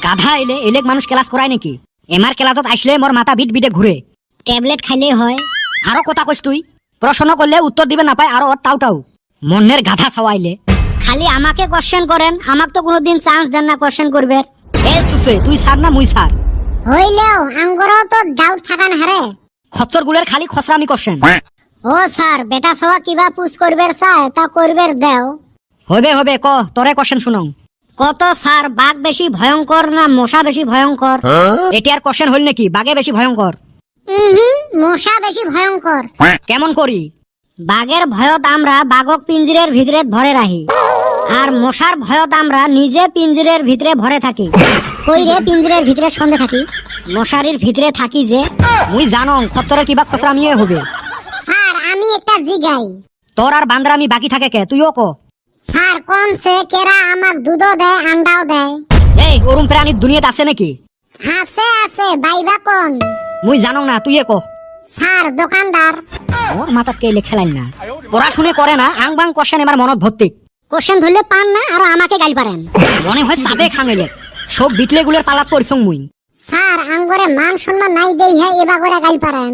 গাধা এলে এলেক মানুষ ক্লাস করায় নাকি? এমার ক্লাসত আসলে মোর মাথা বিট বিটে ঘুরে। ট্যাবলেট খাইলে হয়। আরো কথা কইস তুই, প্রশ্ন করলে উত্তর দিবে না পায়, আরো টাউ টাউ মনের গাধা ছাওয়াইলে। খালি আমাকে কোশ্চেন করেন, আমাক তো কোনোদিন চান্স দেন না কোশ্চেন করবে। এ সুসে তুই ছাড় না মুই ছাড় হইলেও আঙ্গরও তো ডাউট থাকান হারে। খচ্চর গুলের খালি খসরামি কোশ্চেন। ও স্যার বেটা সওয়া কিবা পুষ করবের চায় তা করবের দেও। হবে হবে ক তোরে কোশ্চেন শুনং। কত স্যার বাঘ বেশি ভয়ঙ্কর না মশা বেশি ভয়ঙ্কর? এটি আর কোশ্চেন হল নাকি? বাঘে বেশি ভয়ঙ্কর। মশা বেশি ভয়ঙ্কর। কেমন করি? বাঘের ভয়ত আমরা বাঘক পিঞ্জিরের ভিতরে ভরে রাখি, আর মশার ভয়ত আমরা নিজে পিঞ্জিরের ভিতরে ভরে থাকি। কইরে পিঞ্জিরের ভিতরে সন্ধে থাকি? মশারির ভিতরে থাকি যে। মুই জানং খচ্চরের কিবা খসরামিয়ে হবে। স্যার আমি একটা জিগাই। তোর আর বান্দরামি বাকি থাকে কে? তুইও ক। স্যার কোন সে কেরা আমাক দুধও দেয় আন্ডাও দেয়? এই ওরম প্রাণীর দুনিয়াতে আছে নাকি? আছে আছে বাইবা কোন? মুই জানং না, তুই ক। স্যার দোকানদার। ওর মাথা কেলে খেলাই না, পড়াশুনে করে না, আং বাং কোশ্চেন এবার মনত ভর্তি। কোশ্চেন ধরলে পান না আর আমাকে গাইল পারেন। মনে হয় সাবে খাঙেলে সব বিটলে গুলের পালাত পরিছং মুই। স্যার আঙ্গরে মান সম্মান নাই দেই হ্যাঁ এবা করে গাইল পারেন।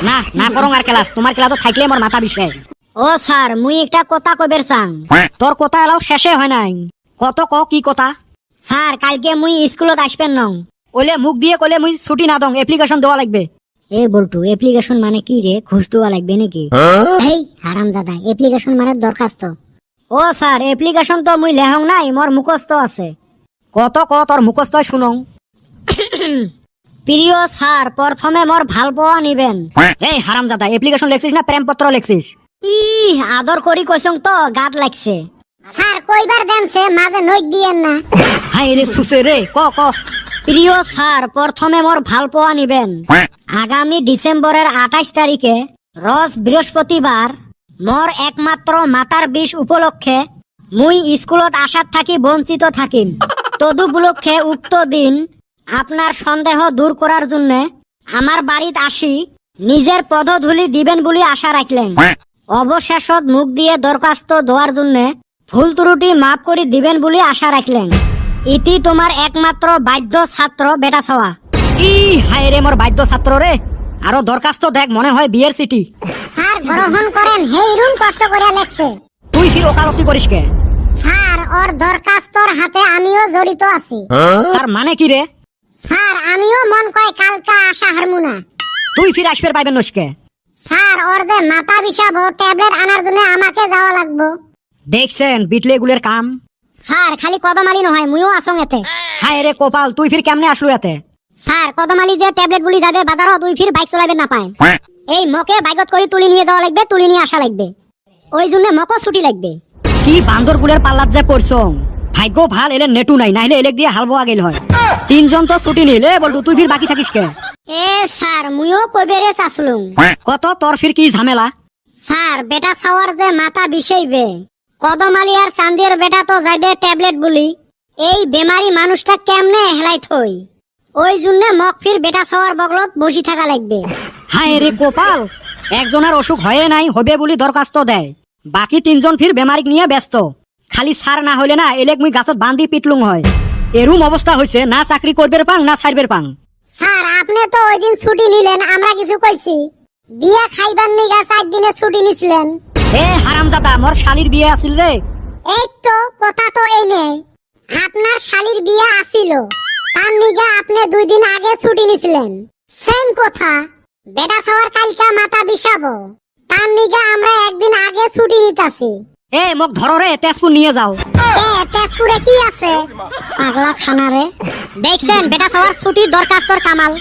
না না করং আর ক্লাস, তোমার ক্লাসত থাকলে মোর মাথা বিষয়। ও স্যার মুই একটা কথা কইবের চাং। তোর কথা এলাও শেষে হয় নাই, কত ক কি কথা? স্যার কালকে মুই স্কুলত আসবেন নং। ওলে মুখ দিয়ে কলে মুই ছুটি না দং, অ্যাপ্লিকেশন দেওয়া লাগবে। এ বলটু অ্যাপ্লিকেশন মানে কি রে? ঘুষ দেওয়া লাগবে নাকি? এই হারামজাদা অ্যাপ্লিকেশন মানে দরখাস্ত। ও স্যার অ্যাপ্লিকেশন তো মুই লেহং নাই, মোর মুখস্থ আছে। কত ক তোর মুখস্থ শুনং। প্রিয় স্যার প্রথমে মোর ভাল পাওয়া নিবেন। এই হারামজাদা অ্যাপ্লিকেশন লেখছিস না প্রেমপত্র লেখছিস? আদর করি কইছং তো গাত লাগছে। স্যার কইবার দেনছে মাঝে নইট দিয়েন না। হাই রে সুসে রে, ক ক। প্রিয় স্যার প্রথমে মোর ভাল পাওয়া নিবেন। আগামী ডিসেম্বরের 28 তারিখে রোজ বৃহস্পতিবার মোর একমাত্র মাতার বিষ উপলক্ষে মুই স্কুলত আসার থাকি বঞ্চিত থাকিম। তদুপলক্ষে উক্ত দিন আপনার সন্দেহ দূর করার জন্য আমার বাড়িত আসি নিজের পদধূলি দিবেন বলে আশা রাখলেন। অবশেষত মুখ দিয়ে দরখাস্ত দেওয়ার জন্য ভুল ত্রুটি মাফ করে দিবেন বলে আশা রাখলেন। ইতি তোমার একমাত্র বাধ্য ছাত্র বেটা ছাওয়া। ই হায় রে মোর বাধ্য ছাত্র রে, আরো দরখাস্ত দেখ মনে হয় বিয়ের সিটি। স্যার গ্রহণ করেন, হেই রুম কষ্ট করে লেখছে। তুই ফির ওকালতি করিস কে? স্যার ওর দরখাস্তর হাতে আমিও জড়িত আছি। তার মানে কি রে? স্যার আমিও মন কয় কালকা আশা হারমু না। তুই ফির আসবের পাইবেন নসকে? স্যার ওর যে মাথা বিষাবো ট্যাবলেট আনার জন্য আমাকে যাওয়া লাগবো। দেখছেন বিটলে গুলের কাম। স্যার খালি কদমালি নহয় মুইও আসং এতে। হায় রে কপাল, তুই ফির কেমনে আসলু এতে? স্যার কদমালি যে ট্যাবলেট গুলি যাবে বাজারও তুই ফির বাইক চলাইবেন না পায়। এই মকে বাইকত করে তুলি নিয়ে যাওয়া লাগবে, তুলি নিয়ে আসা লাগবে। ওই জন্য মকও ছুটি লাগবে। কি বান্দর গুলের পাল্লাত যে পড়ছং। ভাগ্য ভাল এলে নেটু নাই, নাইলে এলেক দিয়ে হাল বোয়া গেল হয়। তিনজন তো ছুটি নিলে বলতো, তুই ফির বাকি থাকিস কে? এ স্যার মুইও কইবেরে চাসলুম। কত তোর ফির কি ঝামেলা? স্যার বেটা ছাওয়ার যে মাথা বিষাইবে, কদমালি আর চান্দির বেটা তো যাইবে ট্যাবলেট বলি। এই বেমারি মানুষটা কেমনে হেলাই থই, ওই জন্য মক ফির বেটা ছাওয়ার বগলত বসি থাকা লাগবে। হায় রে কপাল, একজনের অসুখ হয়ে নাই হবে বলি দরখাস্ত দেয়, বাকি তিনজন ফির বেমারিক নিয়ে ব্যস্ত। খালি সার না হইলে না এলেক মুই গাছত বান্ধি পিটলুং হয়। এরুম অবস্থা হয়েছে, না চাকরি করবের পাং না ছাড়বের পাং। স্যার আপনি তো ওই দিন ছুটি নিলেন, আমরা কিছু কইছি? বিয়া খাইবার নিগা 4 দিনের ছুটি নিছিলেন। এ হারামজাদা মোর শালির বিয়ে আছিল রে। এই তো কথা তো এই নেই, আপনার শালির বিয়া আসিল, তার নিগা আপনি 2 দিন আগে ছুটি নিছিলেন। সেম কথা, বেটা ছাওয়ার কালকা মাথা বিষাবো, তার নিগা আমরা 1 দিন আগে ছুটি নিতাছি। এ মোক ধরো রে, তেজপুর নিয়ে যাও। তেজপুরে কি আছে? পাগলা খানা রে। দেখছেন বেটা ছাওয়ার ছুটির দরখাস্তর কামাল।